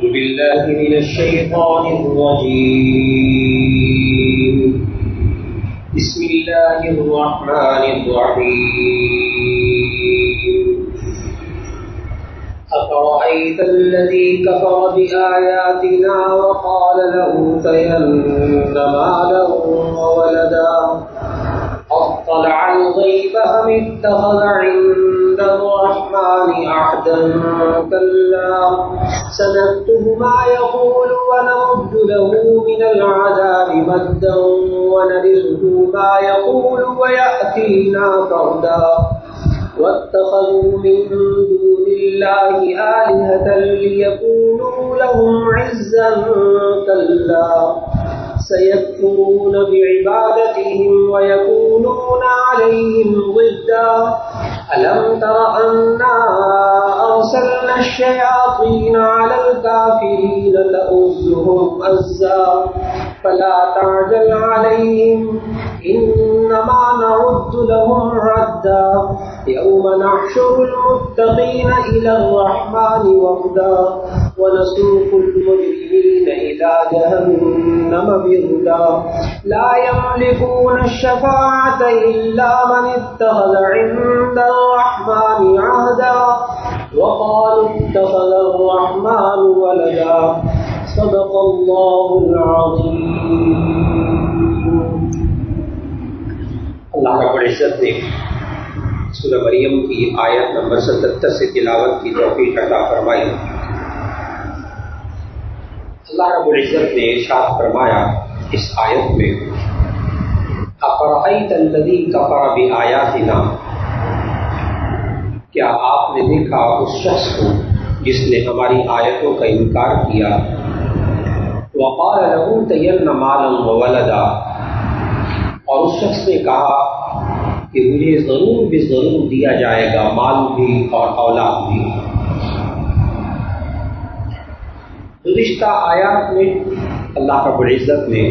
أعوذ بالله من الشيطان الرجيم بسم الله الرحمن الرحيم أفرأيت الذي كفر بآياتنا وقال لأوتين مالا وولدا أطلع الغيب أم اتخذ عند الرحمن عهدا كلا سنكتب ما يقول ونمد له من العذاب مدا ونرثه ما يقول ويأتينا فردا واتخذوا من دون الله آلهة ليكونوا لهم عزا كلا سيكفرون بعبادتهم ويكونون عليهم ضدا ألم تر أنا أرسلنا الشياطين على الكافرين تؤزهم أزا فلا تعجل عليهم إنما نعد لهم عدا يوم نحشر المتقين إلى الرحمن وفدا ونسوق المجرمين إلى جهنم وردا لا يملكون الشفاعة إلا من اتخذ عند الرحمن عهدا وقالوا اتخذ الرحمن ولدا صدق الله العظيم. اللہ رب العزت نے سورہ مریم کی آیت نمبر 77 سے تلاوت کی توفیق عطا فرمائی. اللہ رب العزت نے ارشاد فرمایا اس آیت میں افرأیت الذی کفر بآیاتنا، کیا آپ نے دیکھا اس شخص کو جس نے ہماری آیتوں کا انکار کیا، وقال لأوتین مالا وولدا، اور اس شخص نے کہا کہ مجھے ضرور بھی ضرور دیا جائے گا مال بھی اور اولاد بھی. گزشتہ آیات میں اللہ رب العزت نے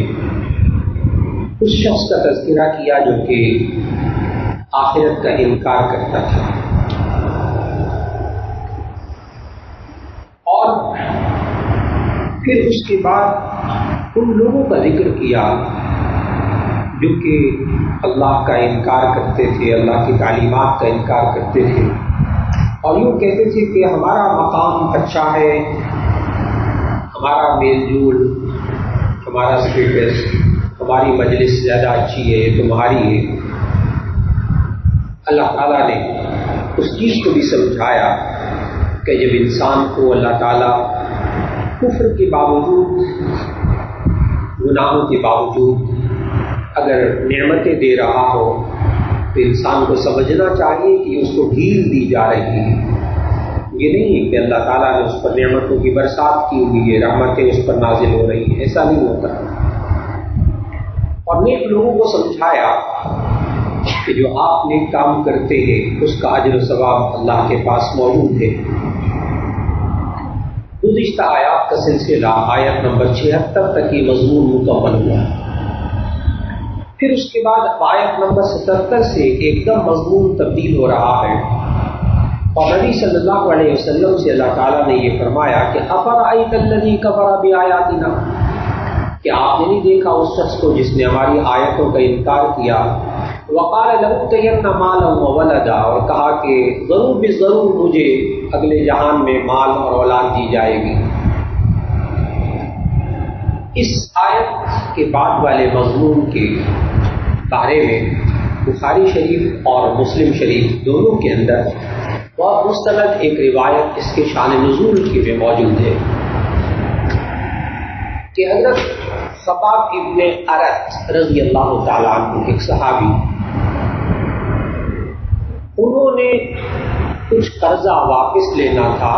اس شخص کا تذکرہ کیا جو کہ آخرت کا انکار کرتا تھا، اور پھر اس کے بعد ان لوگوں کا ذکر کیا جو کہ اللہ کا انکار کرتے تھے، اللہ کی تعلیمات کا انکار کرتے تھے، اور یوں کہتے تھے کہ ہمارا مقام اچھا ہے، ہمارا میل جول، ہمارا اسٹیٹس، ہماری مجلس زیادہ اچھی ہے، تمہاری ہے. اللہ تعالیٰ نے اس چیز کو بھی سمجھایا کہ جب انسان کو اللہ تعالیٰ کفر کے باوجود، گناہوں کے باوجود اگر نعمتیں دے رہا ہو تو انسان کو سمجھنا چاہیے کہ اس کو ڈھیل دی جا رہی ہے. یہ نہیں ہے کہ اللہ تعالیٰ نے اس پر نعمتوں کی برسات کی ہوئی ہے، رحمتیں اس پر نازل ہو رہی ہیں، ایسا نہیں ہوتا. اور نیک لوگوں کو سمجھایا کہ جو آپ نیک کام کرتے ہیں اس کا اجر و ثواب اللہ کے پاس موجود ہے. گزشتہ آیات کا سلسلہ آیت نمبر 76 تک یہ مضمون مکمل ہوا. پھر اس کے بعد آیت نمبر 77 سے ایک دم مضمون تبدیل ہو رہا ہے، اور نبی صلی اللہ علیہ وسلم سے اللہ تعالیٰ نے یہ فرمایا کہ افرأیت الذی کفر بآیاتنا، کہ آپ نے نہیں دیکھا اس شخص کو جس نے ہماری آیتوں کا انکار کیا، وقال لأوتین مالا وولدا، اور کہا کہ ضرور بھی ضرور مجھے اگلے جہان میں مال اور اولاد دی جائے گی. اس آیت کے بعد والے مضمون کے بارے میں بخاری شریف اور مسلم شریف دونوں کے اندر بہت مستند ایک روایت اس کے شان نزول کی میں موجود ہے کہ حضرت خباب ابن ارت رضی اللہ تعالیٰ عنہ ایک صحابی، انہوں نے کچھ قرضہ واپس لینا تھا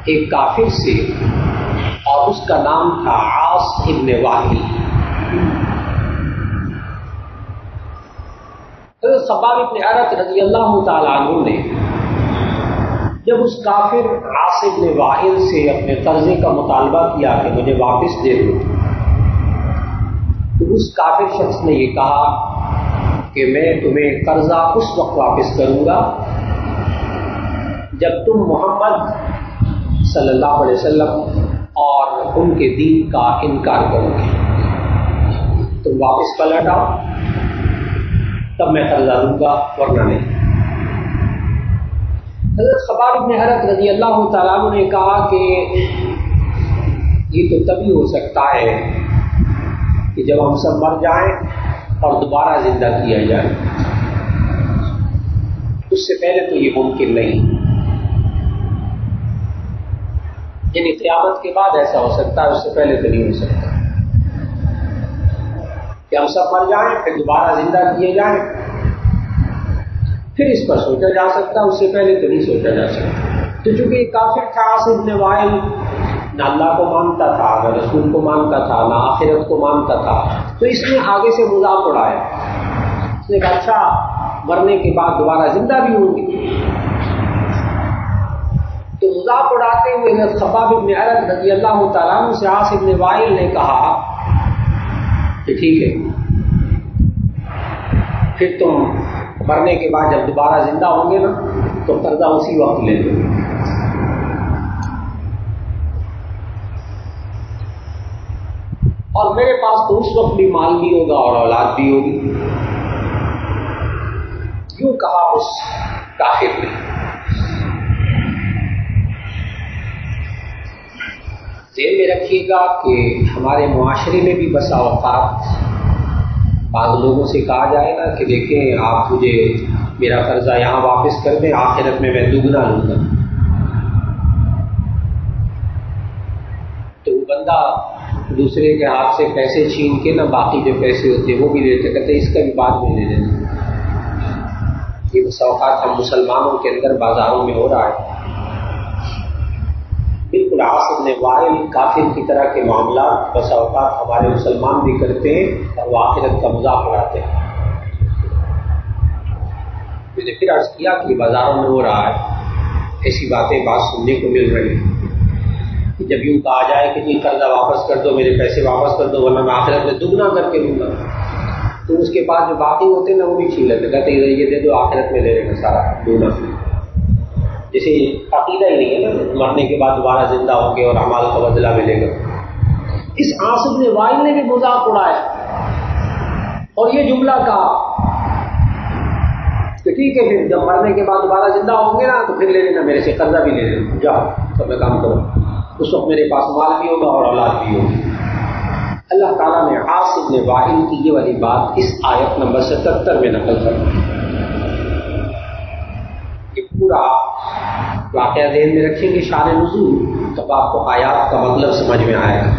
ایک کافر سے، اور اس کا نام تھا عاص ابن واحد. حضرت خباب ابن ارت رضی اللہ تعالیٰ عنہ نے جب اس کافر عاص ابن واحد سے اپنے قرضے کا مطالبہ کیا کہ مجھے واپس دے دو، تو اس کافر شخص نے یہ کہا کہ میں تمہیں قرضہ اس وقت واپس کروں گا جب تم محمد صلی اللہ علیہ وسلم اور ان کے دین کا انکار کرو گے، تم واپس پلٹ آؤ تب میں قرضہ دوں گا، ورنہ نہیں۔ حضرت خباب بن حرت رضی اللہ تعالیٰ عنہ نے کہا کہ یہ تو تبھی ہو سکتا ہے کہ جب ہم سب مر جائیں اور دوبارہ زندہ کیا جائے، اس سے پہلے تو یہ ممکن نہیں، یعنی قیامت کے بعد ایسا ہو سکتا ہے، اس سے پہلے تو نہیں ہو سکتا کہ ہم سب مر جائیں پھر دوبارہ زندہ کیے جائیں، پھر اس پر سوچا جا سکتا، اس سے پہلے تو نہیں سوچا جا سکتا۔ تو چونکہ یہ کافر تھا عاصم بن وائل، نہ اللہ کو مانتا تھا، نہ رسول کو مانتا تھا، نہ آخرت کو مانتا تھا، تو اس نے آگے سے مذاق اڑایا، اس نے کہا اچھا مرنے کے بعد دوبارہ زندہ بھی ہوں گے۔ تو مذاق اڑاتے ہوئے حضرت خباب بن حرت رضی اللہ تعالیٰ عنہ سے عاصم بن وائل نے کہا کہ ٹھیک ہے، پھر تم مرنے کے بعد جب دوبارہ زندہ ہوں گے نا تو قرضہ اسی وقت لے لو۔ اور میرے پاس تو اس وقت بھی مال بھی ہوگا اور اولاد بھی ہوگی۔ یوں کہا اس کافر نے۔ ذہن میں رکھیے گا کہ ہمارے معاشرے میں بھی بسا اوقات بعض لوگوں سے کہا جائے گا کہ دیکھیں آپ مجھے میرا قرضہ یہاں واپس کر دیں، آخرت میں دگنا لوں گا۔ تو وہ بندہ دوسرے کے ہاتھ سے پیسے چھین کے نہ باقی جو پیسے ہوتے وہ بھی لیتے، کہتے اس کا بھی بعد میں لے لینا۔ یہ بسا اوقات ہم مسلمانوں کے اندر بازاروں میں ہو رہا ہے۔ بالکل عاصم بن وائل کافر کی طرح کے معاملات بسا اوقات ہمارے مسلمان بھی کرتے ہیں اور وہ آخرت کا مذاق اڑاتے ہیں۔ میں نے پھر عرض کیا کہ بازاروں میں ہو رہا ہے، ایسی باتیں بات سننے کو مل رہی ہیں کہ جب یوں کہا جائے کہ جی قرضہ واپس کر دو، میرے پیسے واپس کر دو ورنہ میں آخرت میں دگنا کر کے لوں گا، تو اس کے بعد جو باقی ہوتے ہیں نا وہ بھی چھین لیتے، کہتے ہیں یہ دے دو آخرت میں لے لیں گے سارا دگنا۔ جیسے عقیدہ ہی نہیں ہے نا مرنے کے بعد دوبارہ زندہ ہوں گے اور اعمال کا بدلہ ملے گا۔ اس عاصم بن وائل نے بھی مذاق اڑایا اور یہ جملہ کہا کہ ٹھیک ہے پھر جب مرنے کے بعد دوبارہ زندہ ہوں گے نا تو پھر لے لینا، میرے سے قرضہ بھی لے لینا، جاؤ تو میں کام کروں، اس وقت میرے پاس مال بھی ہوگا اور اولاد بھی ہوگی۔ اللہ تعالیٰ نے عاصم بن وائل کی یہ والی بات اس آیت نمبر 77 میں نقل کر دی۔ یہ پورا واقعہ ذہن میں رکھیں گے شان نزول، تب آپ کو آیات کا مطلب سمجھ میں آئے گا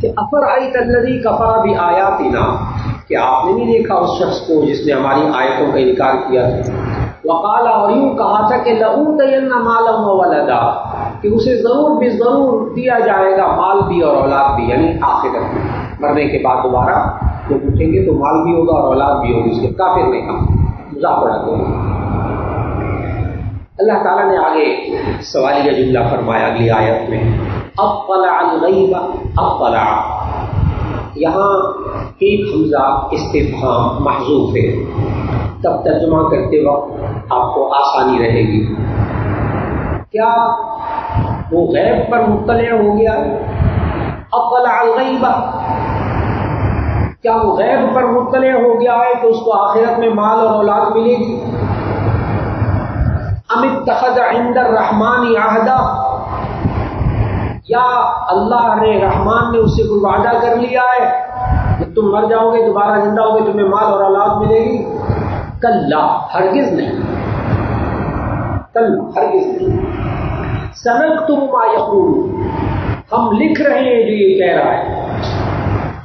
کہ افرأیت الذی کفر بآیاتنا، کہ آپ نے نہیں دیکھا اس شخص کو جس نے ہماری آیتوں کا انکار کیا تھا، وقال، اور یوں کہا تھا کہ لأوتین مالا وولدا، کہ اسے ضرور بھی ضرور دیا جائے گا مال بھی اور اولاد بھی، یعنی آخرت میں مرنے کے بعد دوبارہ جب اٹھیں گے تو مال بھی ہوگا اور اولاد بھی ہوگی۔ اس کے کافر نے کہا، مذاق اڑاتے ہیں۔ اللہ تعالیٰ نے آگے سوالیہ جملہ فرمایا اگلی آیت میں، اطلع الغیب، اطلع، یہاں ایک حمزہ استفہام محذوف ہے، تب ترجمہ کرتے وقت آپ کو آسانی رہے گی۔ کیا وہ غیب پر مطلع ہو گیا؟ اطلع الغیب، کیا وہ غیب پر مطلع ہو گیا ہے تو اس کو آخرت میں مال اور اولاد ملے گی؟ ام اتخذ عند الرحمن عہدا، یا اللہ نے رحمان نے اس سے کوئی وعدہ کر لیا ہے جب تم مر جاؤ گے دوبارہ زندہ ہوگے تمہیں مال اور اولاد ملے گی؟ کلا، ہرگز نہیں، کلا ہرگز نہیں۔ سنکتب ما یقول، ہم لکھ رہے ہیں جو یہ کہہ رہا ہے،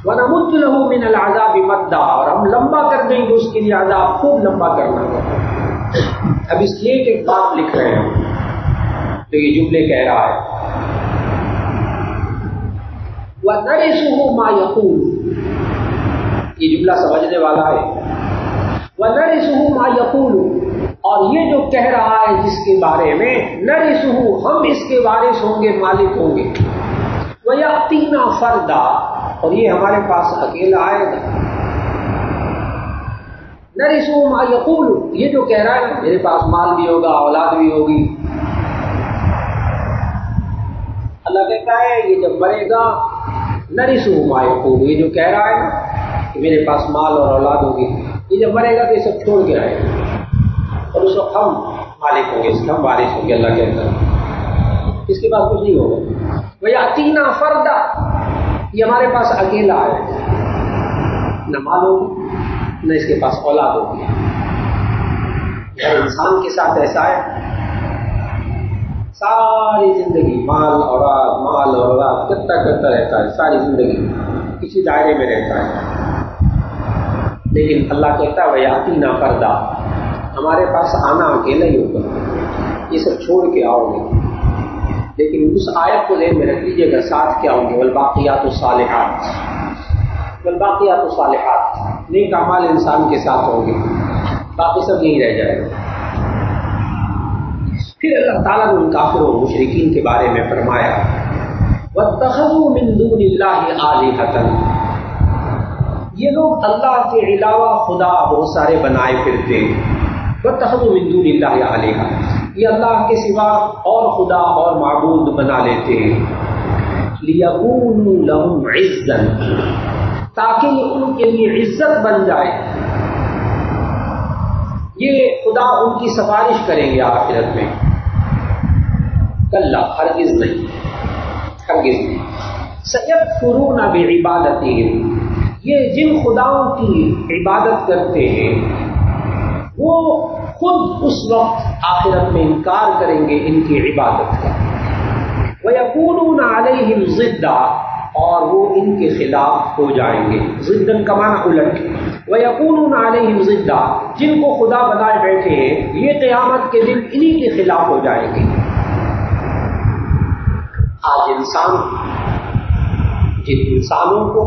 ونمد له من العذاب مدا، اور ہم لمبا کر دیں گے اس کے لیے عذاب، خوب لمبا کرنا ہے۔ اب اس لیے کہ بات لکھ رہے ہیں تو یہ جملے کہہ رہا ہے، وَنَرِثُهُ مَا يَقُولُ، یہ جملہ سمجھنے والا ہے، وَنَرِثُهُ مَا يَقُولُ، اور یہ جو کہہ رہا ہے جس کے بارے میں، نَرِثُهُ، ہم اس کے وارث ہوں گے، مالک ہوں گے، وَيَأْتِينَا فَرْدًا، اور یہ ہمارے پاس اکیلا آئے گا۔ نَرِثُهُ مَا يَقُولُ، یہ جو کہہ رہا ہے میرے پاس مال بھی ہوگا اولاد بھی ہوگی، اللہ کہتا ہے یہ جب مرے گا نرثہ ما یقول، یہ جو کہہ رہا ہے نا کہ میرے پاس مال اور اولاد ہوگی، یہ جب مرے گا تو یہ سب چھوڑ کے آئے گا اور اس وقت ہم مالک ہوں گے، اس کے ہم وارث ہوں گے۔ اللہ کہتا ہے اس کے پاس کچھ نہیں ہوگا۔ وَيَأْتِينَا فَرْدًا، یہ ہمارے پاس اکیلا ہے، نہ مال ہوگی نہ اس کے پاس اولاد ہوگی۔ ہر انسان کے ساتھ ایسا ہے، ساری زندگی مال اور اولاد کرتا رہتا ہے، ساری زندگی کسی دائرے میں رہتا ہے، لیکن اللہ کہتا ہے وَيَأْتِينَا فَرْدًا، ہمارے پاس آنا اکیلا ہی ہوگا، یہ سب چھوڑ کے آؤ گے۔ لیکن اس آیت کو ذہن میں رکھ لیجیے گا، ساتھ کیا ہوں گے؟ والباقیات الصالحات، والباقیات الصالحات، نیک اعمال انسان کے ساتھ ہوں گے، باقی سب یہی رہ جائے گا۔ پھر اللہ تعالیٰ نے ان کافروں و مشرکین کے بارے میں فرمایا وَاتَّخَذُوا مِن دُونِ اللَّهِ آلِهَةً، یہ لوگ اللہ کے علاوہ خدا بہت سارے بنائے پھرتے ہیں۔ وَاتَّخَذُوا مِن دُونِ اللَّهِ آلِهَةً، یہ اللہ کے سوا اور خدا اور معبود بنا لیتے ہیں۔ لِيَكُونُوا لَهُمْ عِزًّا، تاکہ یہ ان کے لیے عزت بن جائے، یہ خدا ان کی سفارش کریں گے آخرت میں۔ کلا، ہرگز نہیں، ہرگز نہیں۔ سَيَكْفُرُونَ بِعِبَادَتِهِمْ، یہ جن خداؤں کی عبادت کرتے ہیں وہ خود اس وقت آخرت میں انکار کریں گے ان کی عبادت کا۔ وَيَكُونُونَ عَلَيْهِمْ ضِدًّا، اور وہ ان کے خلاف ہو جائیں گے۔ ضدًا کا معنی الٹ۔ وَيَكُونُونَ عَلَيْهِمْ ضِدًّا، جن کو خدا بنائے بیٹھے ہیں یہ قیامت کے دن انہی کے خلاف ہو جائیں گے۔ آج انسان جن انسانوں کو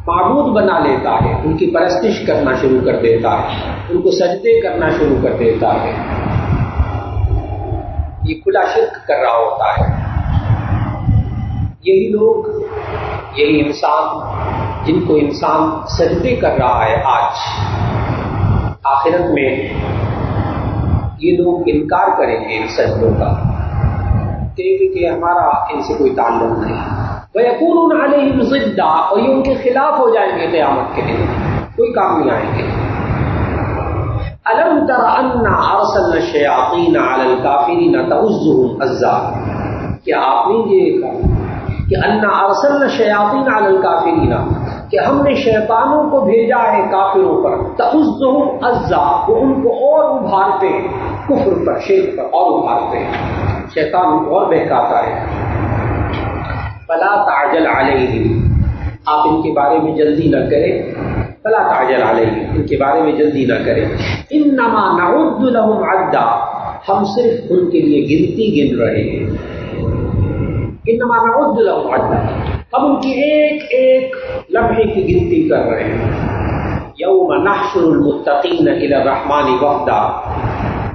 معبود بنا لیتا ہے ان کی پرستش کرنا شروع کر دیتا ہے، ان کو سجدے کرنا شروع کر دیتا ہے، یہ کھلا شرک کر رہا ہوتا ہے۔ یہی لوگ، یہی انسان جن کو انسان سجدے کر رہا ہے آج آخرت میں یہ لوگ انکار کریں گے ان سجدوں کا، کہ ہمارا ان سے کوئی تعلق نہیں۔ وَيَكُونُونَ عَلَيْهِمْ ضِدًّا، اور یہ ان کے خلاف ہو جائیں گے قیامت کے دن، کوئی کام نہیں آئیں گے۔ أَلَمْ تَرَ أَنَّا أَرْسَلْنَا الشَّيَاطِينَ عَلَى الْكَافِرِينَ تَؤُزُّهُمْ أَزًّا، کیا آپ نے یہ دیکھا کہ أَنَّا أَرْسَلْنَا الشَّيَاطِينَ عَلَى الْكَافِرِينَ، کہ ہم نے شیطانوں کو بھیجا ہے کافروں پر، تَؤُزُّهُمْ أَزًّا، وہ ان کو اور ابھارتے ہیں، کفر پر، شرک پر اور ابھارتے ہیں، شیطان ان کو اور بہکاتا ہے۔ فَلَا تَعْجَلْ عَلَيْهِمْ، آپ ان کے بارے میں جلدی نہ کریں۔ فَلَا تَعْجَلْ عَلَيْهِمْ، ان کے بارے میں جلدی نہ کریں۔ إِنَّمَا نَعُدُّ لَهُمْ عَدًّا، ہم صرف ان کے لیے گنتی گن رہے ہیں۔ إِنَّمَا نَعُدُّ لَهُمْ عَدًّا، ہم ان کی ایک ایک لمحے کی گنتی کر رہے ہیں۔ يَوْمَ نَحْشُرُ الْمُتَّقِينَ إِلَى الرَّحْمَنِ وَفْدًا،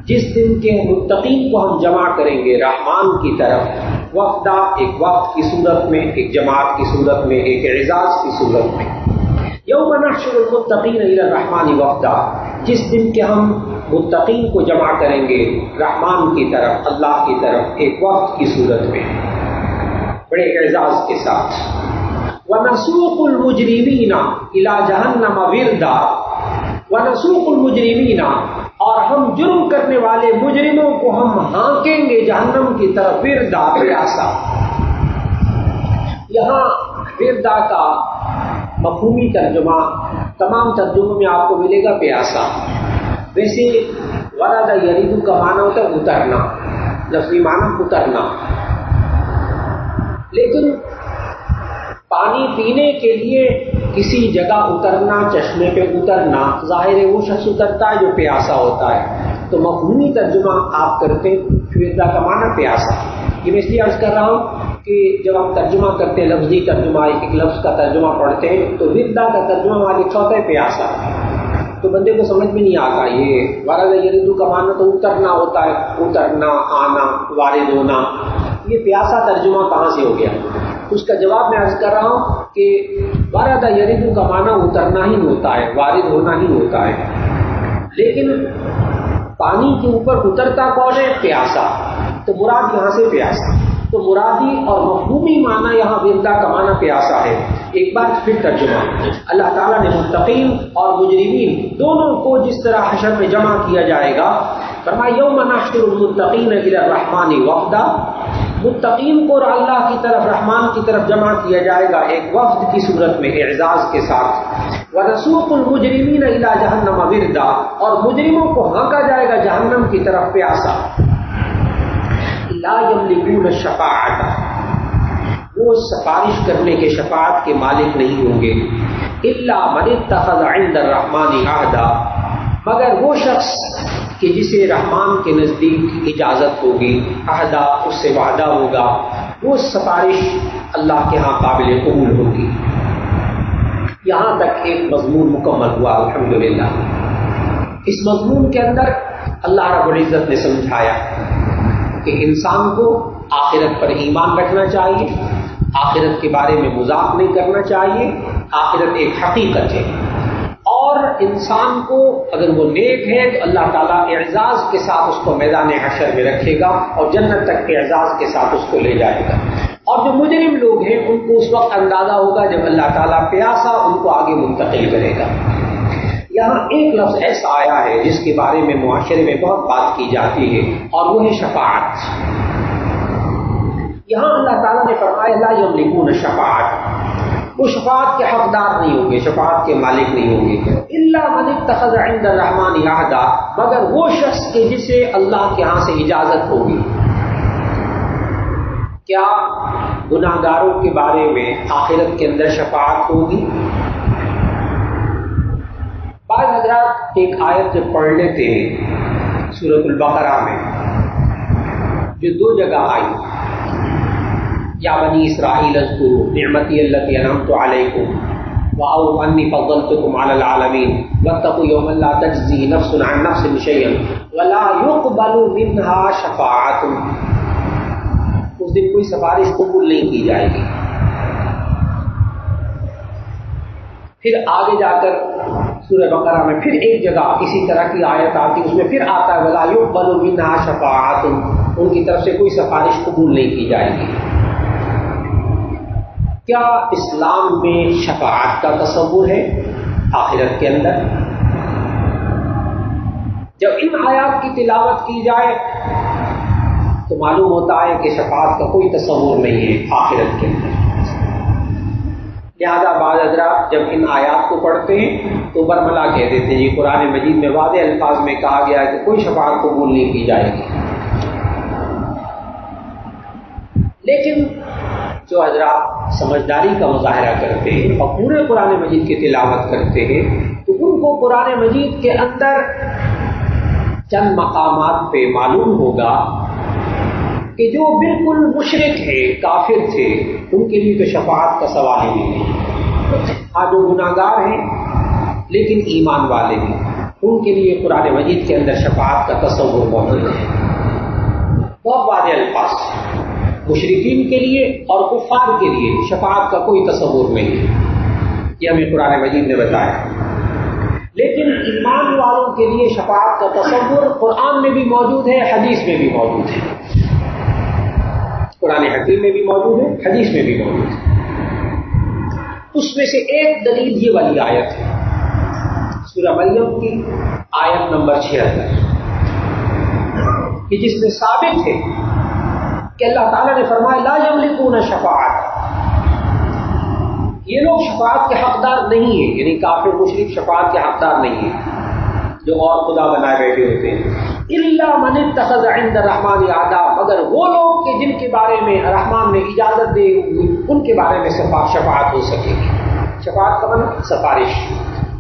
جس دن کے متقین کو ہم جمع کریں گے رحمان کی طرف، وفدا، ایک وفد کی صورت میں، ایک جماعت کی صورت میں، ایک اعزاز کی صورت میں۔ یوم نحشر المتقین الی الرحمن وفدا، جس دن کے ہم متقین کو جمع کریں گے رحمان کی طرف، اللہ کی طرف، ایک وفد کی صورت میں، بڑے اعزاز کے ساتھ۔ وَنَسُوقُ الْمُجْرِمِينَ إِلَى جَهَنَّمَ وِرْدًا، وَنَسُوقُ الْمُجْرِمِينَ، اور ہم جرم کرنے والے مجرموں کو ہم ہانکیں گے جہنم کی طرف، وردا، پیاسا۔ یہاں وردا کا مفہومی ترجمہ تمام ترجموں میں آپ کو ملے گا پیاسا۔ ویسے ورد یرید کا معنی ہوتا ہے اترنا، لفظی معنی اترنا، لیکن پانی پینے کے لیے کسی جگہ اترنا، چشمے پہ اترنا، ظاہر ہے وہ شخص اترتا ہے جو پیاسا ہوتا ہے، تو مفہومی ترجمہ آپ کرتے ہیں وردا کا معنی پیاسا۔ یہ میں اس لیے عرض کر رہا ہوں کہ جب ہم ترجمہ کرتے ہیں لفظی ترجمہ، ایک لفظ کا ترجمہ پڑھتے ہیں تو وردا کا ترجمہ وہاں لکھا ہوتا ہے پیاسا، تو بندے کو سمجھ میں نہیں آتا یہ ورد یرید کا معنی تو اترنا ہوتا ہے، اترنا، آنا، وارد ہونا، یہ پیاسا ترجمہ کہاں سے ہو گیا؟ اس کا جواب میں عرض کر رہا ہوں کہ ورد یرید کا معنی اترنا ہی ہوتا ہے، وارد ہونا ہی ہوتا ہے، لیکن پانی کے اوپر اترتا کون ہے؟ پیاسا، تو مراد یہاں سے پیاسا، تو مرادی اور مفہومی معنی یہاں وردا کا معنی پیاسا ہے. ایک بار پھر ترجمہ. اللہ تعالیٰ نے متقین اور مجرمین دونوں کو جس طرح حشر میں جمع کیا جائے گا فرمایا یوم نحشر المتقین الی الرحمن وفدا. متقین کو اللہ کی طرف رحمان کی طرف جمع کیا جائے گا ایک وفد کی صورت میں اعزاز کے ساتھ. وَنَسُوقُ الْمُجْرِمِينَ إِلَى جَهَنَّمَ وِرْدًا. اور مجرموں کو ہانکا جائے گا جہنم کی طرف پیاسا. لا يملكون الشفاعة. وہ سفارش کرنے کے شفاعت کے مالک نہیں ہوں گے. إِلَّا مَنِ اتَّخَذَ عِندَ الرَّحْمَنِ عَهْدًا. مگر وہ شخص کہ جسے رحمان کے نزدیک اجازت ہوگی، عہدہ اس سے وعدہ ہوگا، وہ سفارش اللہ کے ہاں قابل قبول ہوگی. یہاں تک ایک مضمون مکمل ہوا الحمدللہ. اس مضمون کے اندر اللہ رب العزت نے سمجھایا کہ انسان کو آخرت پر ایمان رکھنا چاہیے، آخرت کے بارے میں مذاق نہیں کرنا چاہیے. آخرت ایک حقیقت ہے اور انسان کو اگر وہ نیک ہے تو اللہ تعالیٰ اعزاز کے ساتھ اس کو میدان حشر میں رکھے گا اور جنت تک کے اعزاز کے ساتھ اس کو لے جائے گا. اور جو مجرم لوگ ہیں ان کو اس وقت اندازہ ہوگا جب اللہ تعالیٰ پیاسا ان کو آگے منتقل کرے گا. یہاں ایک لفظ ایسا آیا ہے جس کے بارے میں معاشرے میں بہت بات کی جاتی ہے اور وہ ہے شفاعت. یہاں اللہ تعالیٰ نے فرمایا لا یملکون الشفاعۃ. وہ شفاعت کے حقدار نہیں ہوں گے، شفاعت کے مالک نہیں ہوں گے. الا من اتخذ عند الرحمن عہدا. مگر وہ شخص کے جسے اللہ کے ہاں سے اجازت ہوگی. کیا گناہگاروں کے بارے میں آخرت کے اندر شفاعت ہوگی؟ بعض حضرات ایک آیت جب پڑھ لیتے ہیں سورۃ البقرہ میں جو دو جگہ آئی، یا بنی اسرائیل اذکروا نعمتی التی انعمت علیکم واوفوا انی فضلتکم علی العالمین واتقوا یوما لا تجزی نفس عن نفس شیئا ولا یقبل منها شفاعۃ. اس دن کوئی سفارش قبول نہیں کی جائے گی. پھر آگے جا کر سورہ بقرہ میں پھر ایک جگہ اسی طرح کی آیت آتی، اس میں پھر آتا ہے ولا یقبل منها شفاعۃ. ان کی طرف سے کوئی سفارش قبول نہیں کی جائے گی. کیا اسلام میں شفاعت کا تصور ہے آخرت کے اندر؟ جب ان آیات کی تلاوت کی جائے تو معلوم ہوتا ہے کہ شفاعت کا کوئی تصور نہیں ہے آخرت کے اندر. لہذا بعض حضرات جب ان آیات کو پڑھتے ہیں تو برملا کہہ دیتے ہیں یہ قرآن مجید میں واضح الفاظ میں کہا گیا ہے کہ کوئی شفاعت قبول نہیں کی جائے گی. لیکن جو حضرات سمجھداری کا مظاہرہ کرتے ہیں اور پورے قرآن مجید کی تلاوت کرتے ہیں تو ان کو قرآن مجید کے اندر چند مقامات پہ معلوم ہوگا کہ جو بالکل مشرک ہے، کافر تھے، ان کے لیے تو شفاعت کا سوال ہی نہیں ہے. آج جو گناہگار ہیں لیکن ایمان والے ہیں ان کے لیے قرآن مجید کے اندر شفاعت کا تصور موجود ہے. بہت واضح الفاظ. مشرکین کے لیے اور کفار کے لیے شفاعت کا کوئی تصور نہیں ہے، یہ ہمیں قرآن مجید نے بتایا. لیکن ایمان والوں کے لیے شفاعت کا تصور قرآن میں بھی موجود ہے، حدیث میں بھی موجود ہے. قرآن حکیم میں بھی موجود ہے، حدیث میں بھی موجود ہے. اس میں سے ایک دلیل یہ والی آیت ہے سورہ مریم کی آیت نمبر 76 کہ جس میں ثابت ہے کہ اللہ تعالیٰ نے فرمایا لا یملکون شفاعت. یہ لوگ شفاعت کے حقدار نہیں ہیں، یعنی کافر مشرک شفاعت کے حقدار نہیں ہیں جو اور خدا بنائے بیٹھے ہوتے ہیں. الا من اتخذ عند الرحمن عہدا. مگر وہ لوگ کہ جن کے بارے میں رحمان نے اجازت دی ہوئی ان کے بارے میں شفاعت ہو سکے گی. شفاعت کا مطلب سفارش،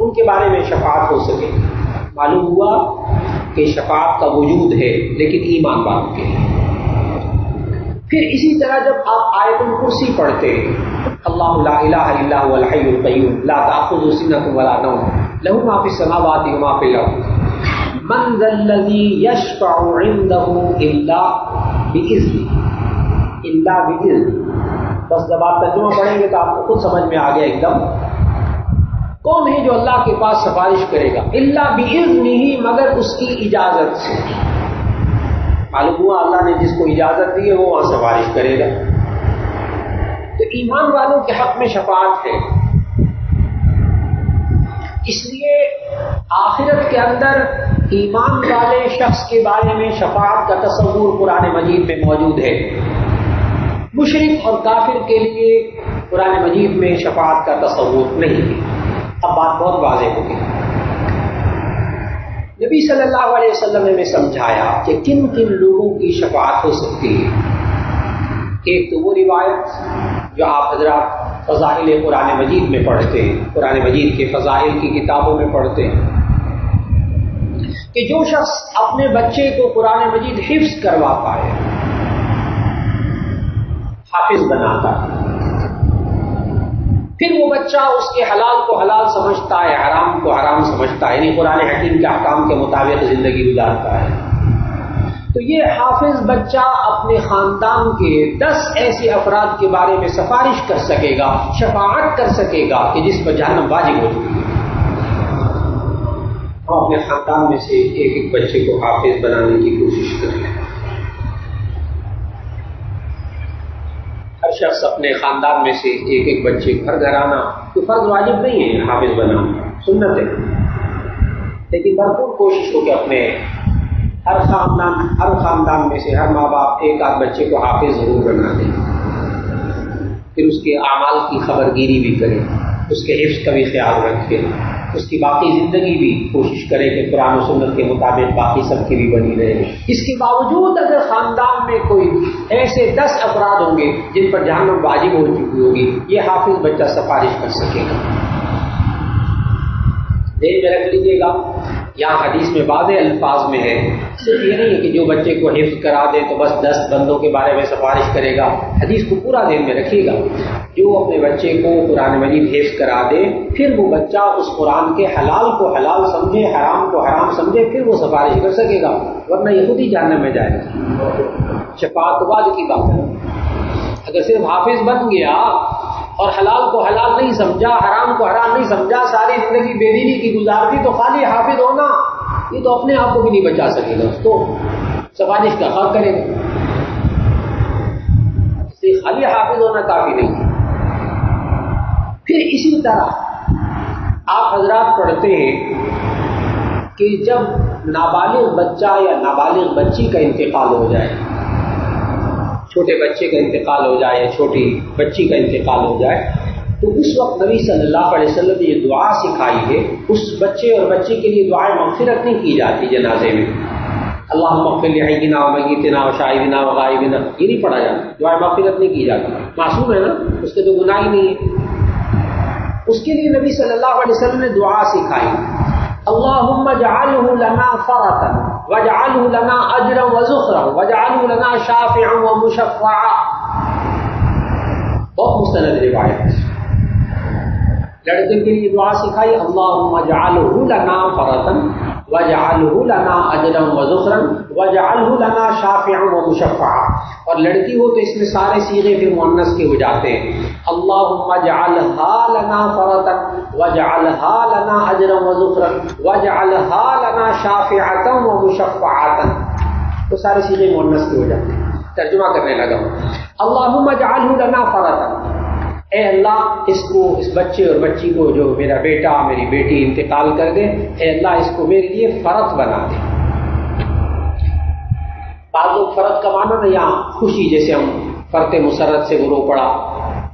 ان کے بارے میں شفاعت ہو سکے گی. معلوم ہوا کہ شفاعت کا وجود ہے لیکن ایمان والوں کے لیے. پھر اسی طرح جب آپ آیت الکرسی پڑھتے ہیں اللہ لا الہ الا هو الحی القیوم لا تأخذہ سنۃ ولا نوم لہ ما فی السماوات وما فی الارض من ذا الذی یشفع عنده الا بإذنہ. الا بإذنہ بس جب آپ ترجمہ پڑھیں گے تو آپ کو خود سمجھ میں آ گیا ایک دم. کون ہے جو اللہ کے پاس سفارش کرے گا؟ الا بإذنہ، مگر اس کی اجازت سے. معلوم ہوا اللہ نے جس کو اجازت دی ہے وہ وہاں سفارش کرے گا. تو ایمان والوں کے حق میں شفاعت ہے. اس لیے آخرت کے اندر ایمان والے شخص کے بارے میں شفاعت کا تصور قرآن مجید میں موجود ہے. مشرک اور کافر کے لیے قرآن مجید میں شفاعت کا تصور نہیں ہے. اب بات بہت واضح ہوگی. نبی صلی اللہ علیہ وسلم نے سمجھایا کہ کن کن لوگوں کی شفاعت ہو سکتی ہے. ایک تو وہ روایت جو آپ حضرات فضائل قرآن مجید میں پڑھتے ہیں, قرآن مجید کے فضائل کی کتابوں میں پڑھتے ہیں, کہ جو شخص اپنے بچے کو قرآن مجید حفظ کرواتا ہے, حافظ بناتا ہے, پھر وہ بچہ اس کے حلال کو حلال سمجھتا ہے, حرام کو حرام سمجھتا ہے, یعنی قرآن حکیم کے احکام کے مطابق زندگی گزارتا ہے, تو یہ حافظ بچہ اپنے خاندان کے 10 ایسے افراد کے بارے میں سفارش کر سکے گا, شفاعت کر سکے گا کہ جس پر جہنم واجب ہو چکی ہے. ہم اپنے خاندان میں سے ایک ایک بچے کو حافظ بنانے کی کوشش کریں. ہر شخص اپنے خاندان میں سے ایک ایک بچے کو گھر آنا تو فرض واجب نہیں ہے حافظ بنانا, سنت ہے, لیکن بھرپور کوشش ہو کہ اپنے ہر خاندان میں سے ہر ماں باپ ایک آدھ بچے کو حافظ ضرور بنا دیں. پھر اس کے اعمال کی خبر گیری بھی کرے, اس کے حفظ کا بھی خیال رکھے, اس کی باقی زندگی بھی کوشش کرے کہ قرآن و سنت کے مطابق باقی سب کی بھی بنی رہے. اس کے باوجود اگر خاندان میں کوئی ایسے 10 افراد ہوں گے جن پر جہنم واجب ہو چکی ہوگی, یہ حافظ بچہ سفارش کر سکے گا. دیر میں رکھ لیجیے گا, یہاں حدیث میں واضح الفاظ میں ہے, صرف یہ نہیں ہے کہ جو بچے کو حفظ کرا دے تو بس 10 بندوں کے بارے میں سفارش کرے گا. حدیث کو پورا دین میں رکھیے گا. جو اپنے بچے کو قرآن مجید حفظ کرا دے, پھر وہ بچہ اس قرآن کے حلال کو حلال سمجھے, حرام کو حرام سمجھے, پھر وہ سفارش کر سکے گا, ورنہ یہ خود ہی جہنم میں جائے گا. شفاعت تو بعد کی بات ہے. اگر صرف حافظ بن گیا اور حلال کو حلال نہیں سمجھا, حرام کو حرام نہیں سمجھا, ساری زندگی بے دینی کی گزارتی, تو خالی حافظ ہونا یہ تو اپنے آپ کو بھی نہیں بچا سکے گا, اس کو سفارش کا حق کرے گا. اس لیے خالی حافظ ہونا کافی نہیں ہے. پھر اسی طرح آپ حضرات پڑھتے ہیں کہ جب نابالغ بچہ یا نابالغ بچی کا انتقال ہو جائے, چھوٹے بچے کا انتقال ہو جائے یا چھوٹی بچی کا انتقال ہو جائے, تو اس وقت نبی صلی اللہ علیہ وسلم نے یہ دعا سکھائی ہے. اس بچے اور بچی کے لیے دعائیں مغفرت نہیں کی جاتی جنازے میں. اللہم اغفر لحینا ومیتنا وشاہدنا وغائبنا, یہ نہیں پڑھا جاتا. دعائیں مغفرت نہیں کی جاتی. معصوم ہے نا, اس کے تو گناہ ہی نہیں ہے. اس کے لیے نبی صلی اللہ علیہ وسلم نے دعا سکھائی, اللہم اجعلہ لنا فرطا واجعلہ لنا اجرا وذخرا واجعلہ لنا شافعا ومشفعا. بہت مستند روایت. لڑکے کے لیے دعا سکھائی, اللہم اجعلہ لنا فرطا واجعلہ لنا اجرا وذخرا واجعلہ لنا شافعا ومشفعا. اور لڑکی ہو تو اس میں سارے صیغے پھر مؤنث کے ہو جاتے ہیں. اللہم اجعلہا لنا فرطا واجعلہا لنا اجرا وذخرا واجعلہا لنا شافعتا ومشفعتا. تو سارے صیغے مؤنث کے ہو جاتے ہیں. ترجمہ کرنے لگا ہوں. اللہم اجعلہ لنا فرطا, اے اللہ اس بچے اور بچی کو, جو میرا بیٹا میری بیٹی انتقال کر دے, اے اللہ اس کو میرے لیے فرط بنا دے. بعض لوگ فرط کا معنی نا یہاں خوشی, جیسے ہم فرط مسرت سے گرو پڑا,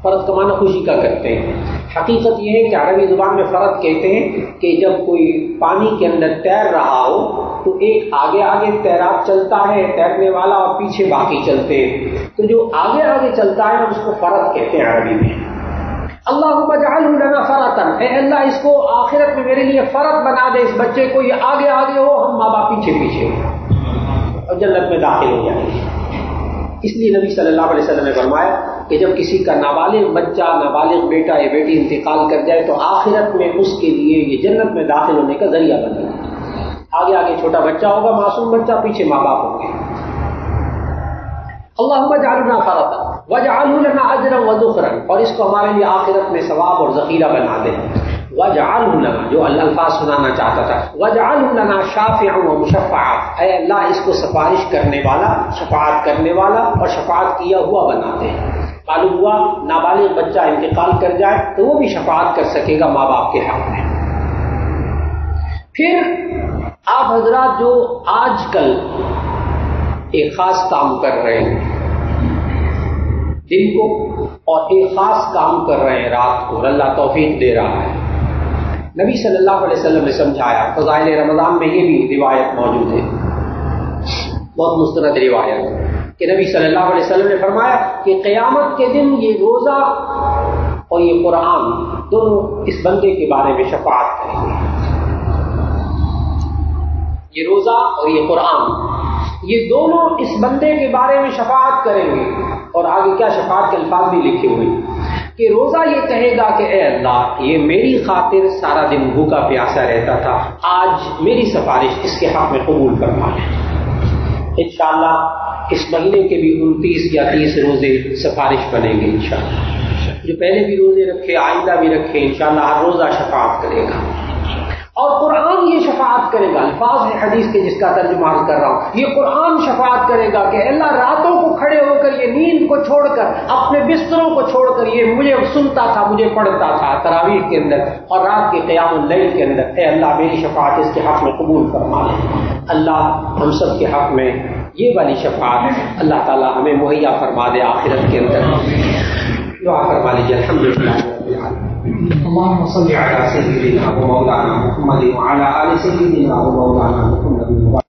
فرط کا معنی خوشی کا کرتے ہیں. حقیقت یہ ہے کہ عربی زبان میں فرط کہتے ہیں کہ جب کوئی پانی کے اندر تیر رہا ہو تو ایک آگے آگے تیراک چلتا ہے, تیرنے والا, اور پیچھے باقی چلتے ہیں. تو جو آگے آگے چلتا ہے اس کو فرط کہتے ہیں عربی میں. اللہم اجعلہ لنا فرطا, اے اللہ اس کو آخرت میں میرے لیے فرط بنا دے, اس بچے کو یہ آگے آگے ہو, ہم ماں باپ پیچھے پیچھے ہو, اور جنت میں داخل ہو جائیں گے. اس لیے نبی صلی اللہ علیہ وسلم نے فرمایا کہ جب کسی کا نابالغ بچہ, نابالغ بیٹا یا بیٹی انتقال کر جائے تو آخرت میں اس کے لیے یہ جنت میں داخل ہونے کا ذریعہ بنے گا. آگے آگے چھوٹا بچہ ہوگا, معصوم بچہ, پیچھے ماں باپ ہوں گے. اللہم اجعلنا فرطا واجعلہ لنا اجرا وذخرا, اور اس کو ہمارے لیے آخرت میں ثواب اور ذخیرہ بنا دے. وَاجْعَلْهُ لَنَا، جو اللہ الفاظ سنانا چاہتا تھا، وَاجْعَلْهُ لَنَا شَافِعًا وَمُشَفَّعًا، اے اللہ اس کو سفارش کرنے والا، شفاعت کرنے والا اور شفاعت کیا ہوا بنا دے۔ معلوم ہوا نابالغ بچہ انتقال کر جائے تو وہ بھی شفاعت کر سکے گا ماں باپ کے حق میں۔ پھر آپ حضرات جو آج کل ایک خاص کام کر رہے ہیں دن کو اور ایک خاص کام کر رہے ہیں رات کو، اللہ توفیق دے رہا ہے۔ نبی صلی اللہ علیہ وسلم نے سمجھایا، فضائل رمضان میں یہ بھی روایت موجود ہے، بہت مستند روایت، کہ نبی صلی اللہ علیہ وسلم نے فرمایا کہ قیامت کے دن یہ روزہ اور یہ قرآن دونوں اس بندے کے بارے میں شفاعت کریں گے۔ یہ روزہ اور یہ قرآن یہ دونوں اس بندے کے بارے میں شفاعت کریں گے۔ اور آگے کیا شفاعت کے الفاظ بھی لکھے ہوئے کہ روزہ یہ کہے گا کہ اے اللہ یہ میری خاطر سارا دن بھوکا پیاسا رہتا تھا، آج میری سفارش اس کے حق میں قبول فرما لیں۔ انشاءاللہ اس مہینے کے بھی 29 یا 30 روزے سفارش بنیں گے انشاءاللہ۔ جو پہلے بھی روزے رکھے آئندہ بھی رکھے انشاءاللہ ہر روزہ شفاعت کرے گا۔ اور قرآن یہ شفاعت کرے گا، الفاظ ہے حدیث کے جس کا ترجمہ عرض کر رہا ہوں، یہ قرآن شفاعت کرے گا کہ اللہ راتوں کو کھڑے ہو کر، یہ نیند کو چھوڑ کر، اپنے بستروں کو چھوڑ کر یہ مجھے سنتا تھا، مجھے پڑھتا تھا تراویح کے اندر اور رات کے قیام اللیل کے اندر، اے اللہ میری شفاعت اس کے حق میں قبول فرما لے۔ اللہ ہم سب کے حق میں یہ والی شفاعت اللہ تعالی ہمیں مہیا فرما دے آخرت کے اندر۔ دعا فرما لیجیے۔ الحمدللہ رب العالمین، اللهم صل على سيدنا ومولانا محمد وعلى آل سيدنا ومولانا محمد